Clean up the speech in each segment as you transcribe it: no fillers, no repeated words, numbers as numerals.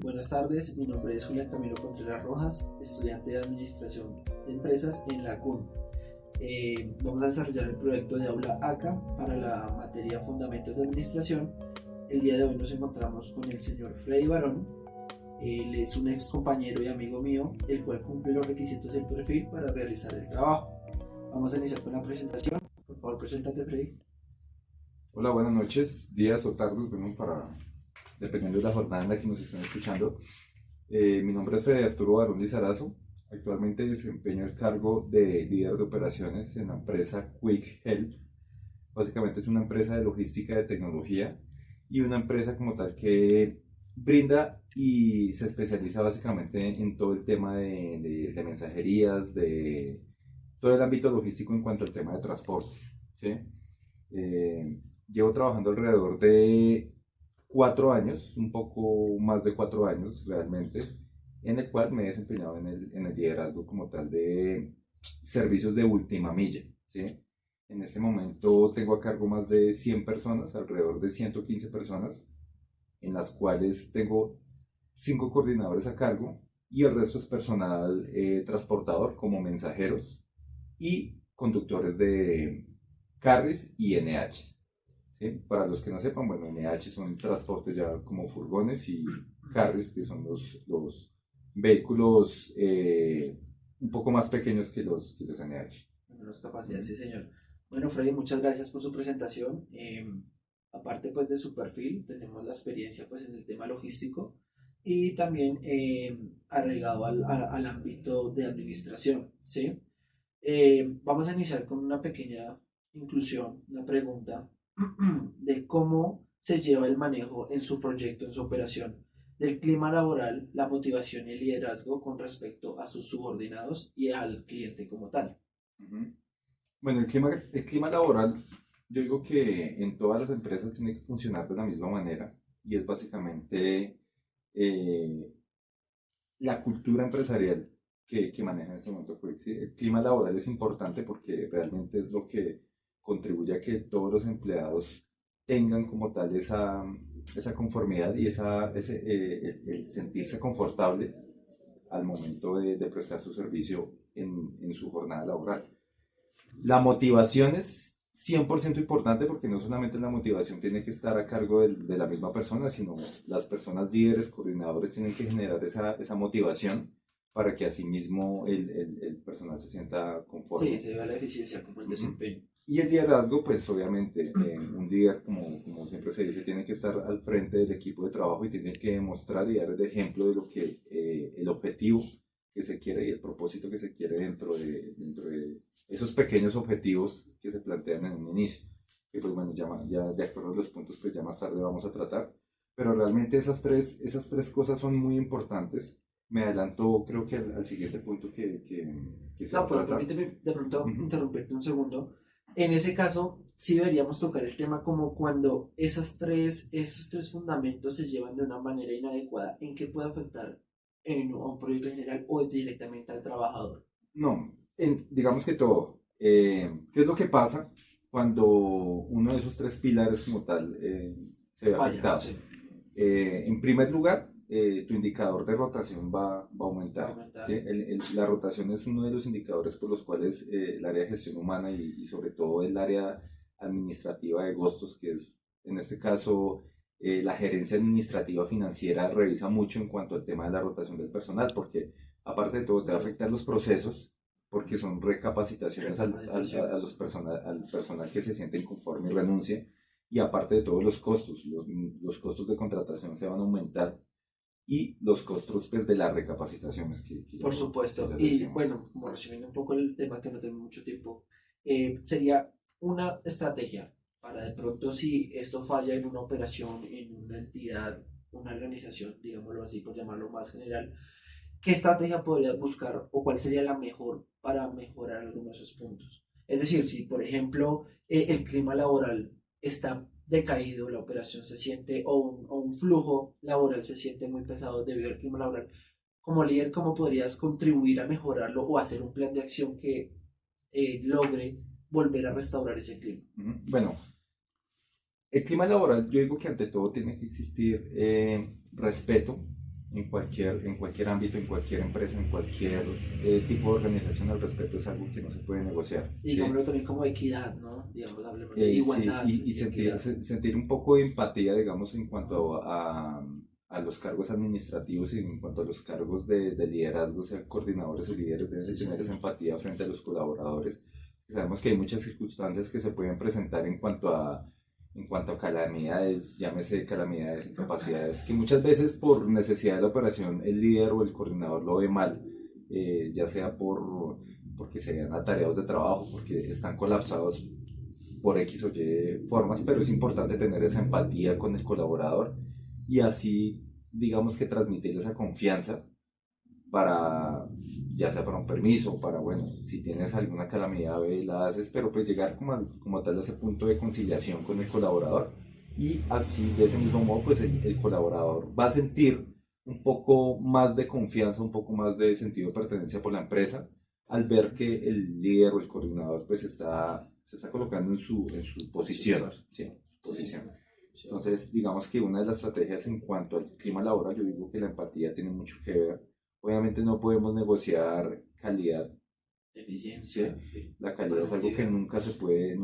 Buenas tardes, mi nombre es Julián Camilo Contreras Rojas, estudiante de Administración de Empresas en la CUN. Vamos a desarrollar el proyecto de aula ACA para la materia Fundamentos de Administración. El día de hoy nos encontramos con el señor Freddy Barón. Él es un ex compañero y amigo mío, el cual cumple los requisitos del perfil para realizar el trabajo. Vamos a iniciar con la presentación. Por favor, preséntate, Freddy. Hola, buenas noches, días o tardes, dependiendo de la jornada en la que nos estén escuchando. Mi nombre es Freddy Arturo Barón Lizarazo. Actualmente desempeño el cargo de líder de operaciones en la empresa Quick Help. Básicamente es una empresa de logística de tecnología y una empresa como tal que brinda y se especializa básicamente en todo el tema de mensajerías, de todo el ámbito logístico en cuanto al tema de transportes, ¿sí? Llevo trabajando alrededor de 4 años, un poco más de 4 años realmente, en el cual me he desempeñado en el liderazgo como tal de servicios de última milla, ¿sí? En este momento tengo a cargo más de 100 personas, alrededor de 115 personas, en las cuales tengo 5 coordinadores a cargo y el resto es personal transportador como mensajeros y conductores de carries y NH. ¿Sí? Para los que no sepan, bueno, NH son transportes ya como furgones y carries, que son los vehículos un poco más pequeños que los NH. Menos capacidad, sí, señor. Bueno, Freddy, muchas gracias por su presentación. Aparte pues de su perfil, tenemos la experiencia pues en el tema logístico y también arraigado al ámbito de administración, ¿sí? Vamos a iniciar con una pequeña inclusión, una pregunta de cómo se lleva el manejo en su proyecto, en su operación, del clima laboral, la motivación y el liderazgo con respecto a sus subordinados y al cliente como tal. Uh-huh. Bueno, el clima laboral, yo digo que en todas las empresas tiene que funcionar de la misma manera y es básicamente eh, la cultura empresarial que maneja en este momento Quick, ¿sí? El clima laboral es importante porque realmente es lo que contribuye a que todos los empleados tengan como tal esa conformidad y el sentirse confortable al momento de prestar su servicio en su jornada laboral. La motivación es 100% importante porque no solamente la motivación tiene que estar a cargo de la misma persona, sino las personas líderes, coordinadores tienen que generar esa motivación para que asimismo el personal se sienta Sí, conforme. se ve la eficiencia como el Uh-huh. desempeño. Y el liderazgo, pues obviamente, un líder, como siempre se dice, tiene que estar al frente del equipo de trabajo y tiene que demostrar y dar el ejemplo de lo que el objetivo que se quiere y el propósito que se quiere dentro de esos pequeños objetivos que se plantean en un inicio. Que pues bueno, ya de acuerdo a los puntos, pues ya más tarde vamos a tratar. Pero realmente esas tres cosas son muy importantes. Me adelanto, creo que al siguiente punto que se va No, a pero tratar. permíteme de pronto Uh-huh. interrumpirte un segundo. En ese caso, sí deberíamos tocar el tema como cuando esos tres fundamentos se llevan de una manera inadecuada, ¿en qué puede afectar a un proyecto en general o directamente al trabajador? No, digamos que todo. ¿Qué es lo que pasa cuando uno de esos tres pilares como tal se ve Falla, afectado? sí, En primer lugar, tu indicador de rotación va a va a aumentar. ¿Sí? aumentar. La rotación es uno de los indicadores por los cuales el área de gestión humana y sobre todo el área administrativa de costos, que es en este caso la gerencia administrativa financiera, revisa mucho en cuanto al tema de la rotación del personal, porque aparte de todo te va a afectar los procesos, porque son recapacitaciones al personal que se siente inconforme y renuncia, y aparte de todos los costos, los costos de contratación se van a aumentar y los costos pues, de las recapacitaciones Por que supuesto. ya lo Y decíamos. bueno, como resumiendo un poco el tema que no tengo mucho tiempo, sería una estrategia para de pronto si esto falla en una operación, en una entidad, una organización, digámoslo así, por llamarlo más general, ¿qué estrategia podrías buscar o cuál sería la mejor para mejorar algunos de esos puntos? Es decir, si por ejemplo el clima laboral está decaído, la operación se siente o un flujo laboral se siente muy pesado debido al clima laboral, como líder, ¿cómo podrías contribuir a mejorarlo o hacer un plan de acción que logre volver a restaurar ese clima? Bueno, el clima laboral, yo digo que ante todo tiene que existir respeto en cualquier ámbito, en cualquier empresa, en cualquier tipo de organización, el respeto es algo que no se puede negociar. Y ¿sí? digámoslo también como equidad, ¿no? Digamos, hablemos de Sí, igualdad, y sentir, equidad. sentir un poco de empatía, digamos, en cuanto a los cargos administrativos y en cuanto a los cargos de liderazgo, ser coordinadores o líderes, deben de Sí, tener esa señor. empatía frente a los colaboradores. Sabemos que hay muchas circunstancias que se pueden presentar en cuanto a calamidades, llámese calamidades, incapacidades, que muchas veces por necesidad de la operación el líder o el coordinador lo ve mal, ya sea porque se vean atareados de trabajo, porque están colapsados por X o Y formas, pero es importante tener esa empatía con el colaborador y así, digamos que transmitir esa confianza para, ya sea para un permiso, para, bueno, si tienes alguna calamidad, ve, la haces, pero pues llegar como tal a ese punto de conciliación con el colaborador y así, de ese mismo modo, pues el colaborador va a sentir un poco más de confianza, un poco más de sentido de pertenencia por la empresa al ver que el líder o el coordinador pues se está colocando en su posición, ¿sí? Posición. Entonces, digamos que una de las estrategias en cuanto al clima laboral, yo digo que la empatía tiene mucho que ver. Obviamente no podemos negociar calidad, ¿sí? Eficiencia, sí. La calidad es algo que Productividad. nunca se puede,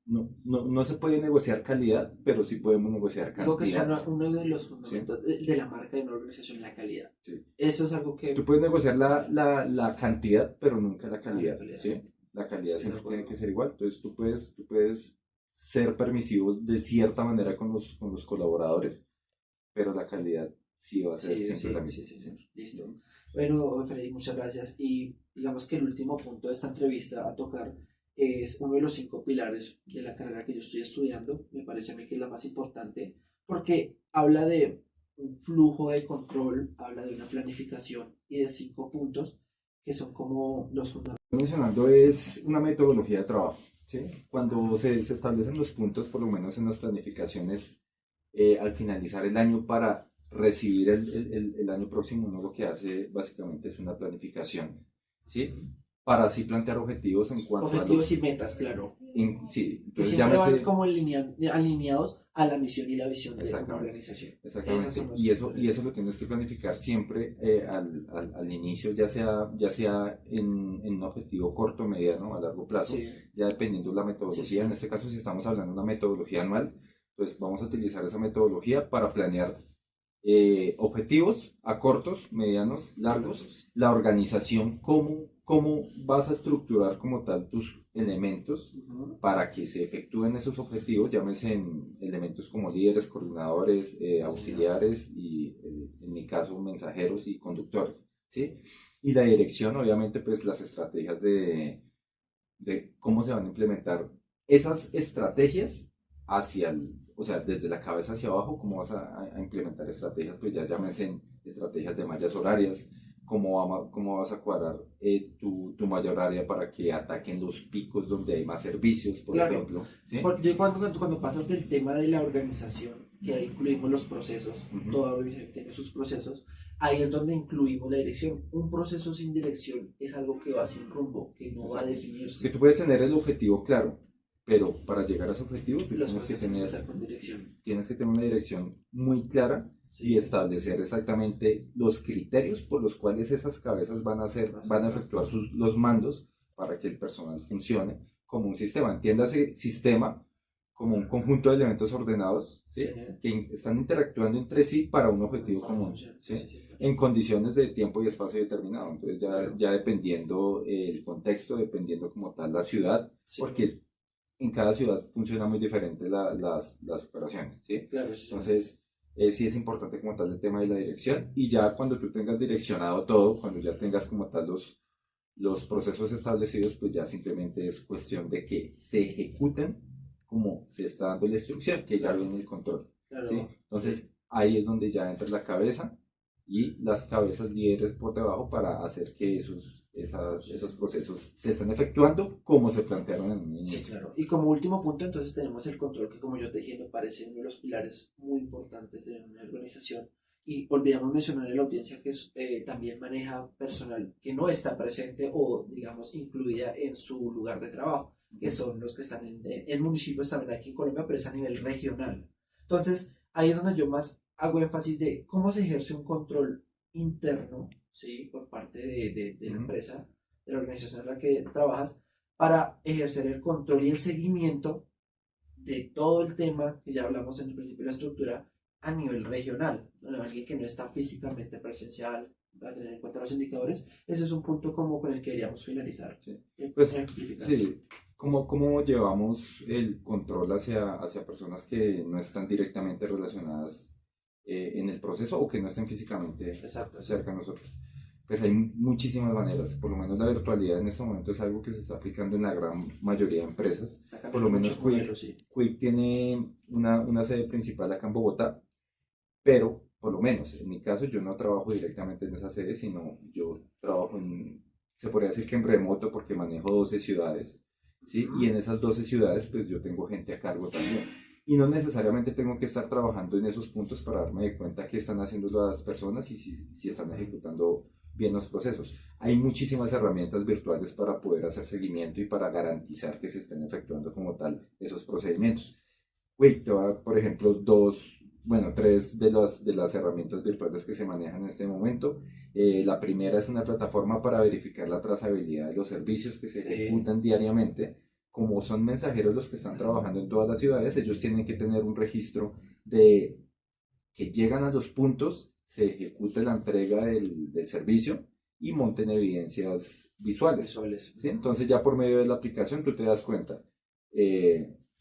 no se puede negociar calidad, pero sí podemos negociar Digo que es cantidad, uno de los ¿sí? fundamentos de la marca de una organización, la calidad. Sí. Eso es algo Tú que... puedes negociar la cantidad, pero nunca la Ah, la calidad, calidad. ¿sí? La calidad Estoy de siempre tiene acuerdo. que ser igual. Entonces tú puedes ser permisivo de cierta manera con los colaboradores, pero la calidad sí va a ser Sí, siempre la sí, misma. sí, sí, sí. Listo. Bueno, Freddy, muchas gracias. Y digamos que el último punto de esta entrevista a tocar es uno de los 5 pilares de la carrera que yo estoy estudiando. Me parece a mí que es la más importante porque habla de un flujo de control, habla de una planificación y de 5 puntos que son como los fundamentales. Mencionando es una metodología de trabajo, ¿sí? Cuando se establecen los puntos, por lo menos en las planificaciones, al finalizar el año para recibir el año próximo, uno lo que hace básicamente es una planificación, ¿sí? Para así plantear objetivos en cuanto a Objetivos y metas, claro. sí, Que entonces siempre van llámese, como alineados a la misión y la visión de una exactamente, organización. Esos exactamente, son los y eso lo tienes que planificar siempre al inicio, ya sea en un objetivo corto, mediano, a largo plazo, Sí, ya dependiendo de la sí, metodología. En señor. este caso, si estamos hablando de una metodología anual, pues vamos a utilizar esa metodología para planear objetivos a cortos, medianos, largos, la organización, cómo vas a estructurar como tal tus elementos Ujú. para que se efectúen esos objetivos, llámese en elementos como líderes, coordinadores, Sí, señor. auxiliares y en mi caso mensajeros y conductores, ¿sí? Y la dirección, obviamente, pues las estrategias de cómo se van a implementar esas estrategias o sea, desde la cabeza hacia abajo, cómo vas a implementar estrategias, pues ya llámese estrategias de mallas horarias, cómo vas a cuadrar tu malla horaria para que ataquen los picos donde hay más servicios, por Claro. ejemplo, ¿sí? Yo cuando pasas del tema de la organización, que ahí incluimos los procesos, Ujú. toda organización tiene sus procesos, ahí es donde incluimos la dirección. Un proceso sin dirección es algo que va sin rumbo, que no va a Exacto. Que definirse. tú puedes tener el objetivo claro, pero para llegar a ese objetivo tú Los procesos tienen que estar con dirección. tienes que tener una dirección muy clara y Sí. establecer exactamente los criterios por los cuales esas cabezas van a efectuar los mandos para que el personal funcione como un sistema. Entiéndase sistema como un conjunto de elementos ordenados, ¿sí? Sí. Que están interactuando entre sí para un objetivo Para común, funcionar. ¿sí? Sí, sí, sí. En condiciones de tiempo y espacio determinado. Entonces Claro. ya dependiendo el contexto, dependiendo como tal la ciudad, Sí. porque en cada ciudad funciona muy diferente las operaciones, ¿sí? Claro, sí. Entonces, sí es importante como tal el tema de la dirección y ya cuando tú tengas direccionado todo, cuando ya tengas como tal los procesos establecidos, pues ya simplemente es cuestión de que se ejecuten como se está dando la instrucción, que ya Claro. viene el control, ¿sí? Claro. Entonces, ahí es donde ya entra la cabeza y las cabezas líderes por debajo para hacer que esos procesos se estén efectuando como se plantearon en un Sí, inicio. claro. Y como último punto, entonces tenemos el control, que como yo te dije, me parece uno de los pilares muy importantes de una organización. Y olvidamos mencionar en la audiencia que también maneja personal que no está presente o, digamos, incluida en su lugar de trabajo, que son los que están en municipios también aquí en Colombia, pero es a nivel regional. Entonces, ahí es donde yo más hago énfasis de cómo se ejerce un control interno, ¿sí? Por parte de la Ujú. empresa, de la organización en la que trabajas, para ejercer el control y el seguimiento de todo el tema que ya hablamos en el principio de la estructura a nivel regional, ¿no? Alguien que no está físicamente presencial, va a tener en cuenta los indicadores. Ese es un punto como con el que queríamos finalizar, Sí. Pues ejemplificar. sí, ¿cómo llevamos el control hacia personas que no están directamente relacionadas en el proceso o que no estén físicamente Exacto, cerca de nosotros? Pues hay muchísimas maneras, por lo menos la virtualidad en este momento es algo que se está aplicando en la gran mayoría de empresas. está Por lo cambiando menos muchos modelos, sí. Quick tiene una sede principal acá en Bogotá, pero por lo menos en mi caso yo no trabajo directamente en esa sede, sino yo trabajo se podría decir que en remoto porque manejo 12 ciudades, ¿sí? Y en esas 12 ciudades pues yo tengo gente a cargo también. Y no necesariamente tengo que estar trabajando en esos puntos para darme de cuenta qué están haciendo las personas y si están ejecutando bien los procesos. Hay muchísimas herramientas virtuales para poder hacer seguimiento y para garantizar que se estén efectuando como tal esos procedimientos. Quick te va a dar, por ejemplo, tres de las herramientas virtuales que se manejan en este momento. La primera es una plataforma para verificar la trazabilidad de los servicios que se Sí, ejecutan diariamente. Como son mensajeros los que están trabajando en todas las ciudades, ellos tienen que tener un registro de que llegan a los puntos, se ejecute la entrega del servicio y monten evidencias visuales. visuales. ¿Sí? Entonces ya por medio de la aplicación tú te das cuenta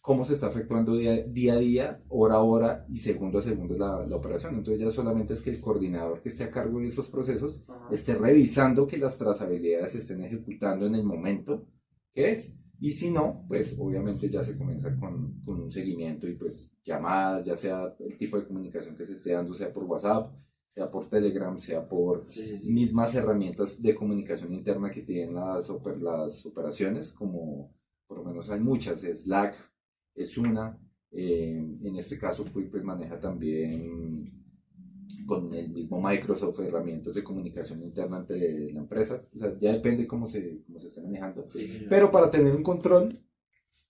cómo se está efectuando día a día, hora a hora y segundo a segundo la operación. Entonces ya solamente es que el coordinador que esté a cargo de esos procesos Ajá. esté revisando que las trazabilidades se estén ejecutando en el momento que es. Y si no, pues obviamente ya se comienza con un seguimiento y pues llamadas, ya sea el tipo de comunicación que se esté dando, sea por WhatsApp, sea por Telegram, sea por Sí, sí, sí. mismas herramientas de comunicación interna que tienen las operaciones, como por lo menos hay muchas, Slack es una, en este caso pues maneja también con el mismo Microsoft herramientas de comunicación interna entre la empresa, o sea, ya depende cómo se esté manejando, Sí, pero para tener un control,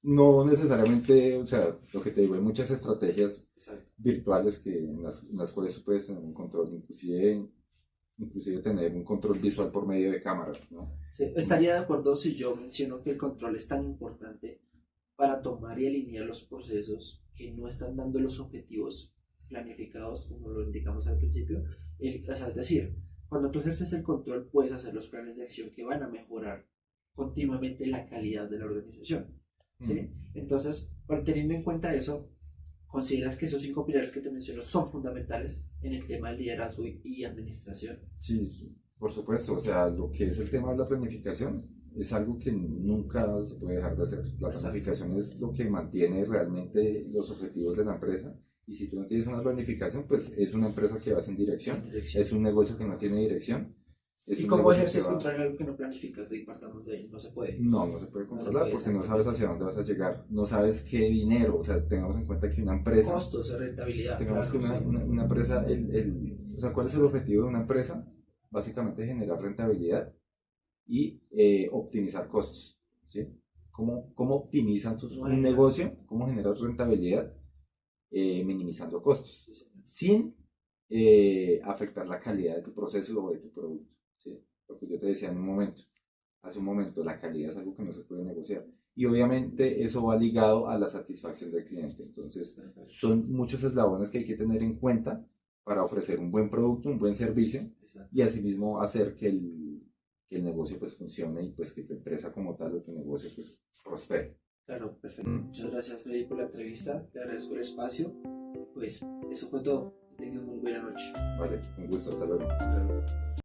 no necesariamente, o sea, lo que te digo, hay muchas estrategias exacto. virtuales en las cuales tú puedes tener un control, inclusive tener un control visual por medio de cámaras, ¿no? Sí, estaría de acuerdo si yo menciono que el control es tan importante para tomar y alinear los procesos que no están dando los objetivos planificados, como lo indicamos al principio. O sea, es decir, cuando tú ejerces el control, puedes hacer los planes de acción que van a mejorar continuamente la calidad de la organización. Mm. ¿Sí? Entonces, teniendo en cuenta eso, ¿consideras que esos 5 pilares que te menciono son fundamentales en el tema de liderazgo y administración? Sí, sí, por supuesto, o sea, lo que es el tema de la planificación es algo que nunca se puede dejar de hacer. La Exacto. planificación es lo que mantiene realmente los objetivos de la empresa y si tú no tienes una planificación, pues es una empresa que va sin dirección, Sin dirección. es un negocio que no tiene dirección, es ¿Y un cómo negocio que ejerces va. control en algo que no planificas? De partamos de ahí, no se puede. No se puede No se controlar puede, porque no sabes exactamente. hacia dónde vas a llegar, no sabes qué dinero, o sea, tengamos en cuenta que una empresa, Costos, rentabilidad, tengamos que claro, sí. una empresa, o sea, ¿cuál es el objetivo de una empresa? Básicamente generar rentabilidad y optimizar costos, ¿sí? ¿Cómo optimizan No un generas. negocio? ¿Cómo generar rentabilidad? Minimizando costos, Sí, señor. sin afectar la calidad de tu proceso o de tu producto, ¿sí? Lo que yo te decía hace un momento, la calidad es algo que no se puede negociar. Y obviamente eso va ligado a la satisfacción del cliente. Entonces, Perfecto. son muchos eslabones que hay que tener en cuenta para ofrecer un buen producto, un buen servicio y Exacto. asimismo hacer que el negocio pues funcione y pues que tu empresa como tal o tu negocio pues prospere. Claro, perfecto. Muchas gracias, Freddy, por la entrevista. Le agradezco el espacio. Pues eso fue todo. Que tengas muy buena noche. Vale, un gusto, hasta luego. Hasta luego.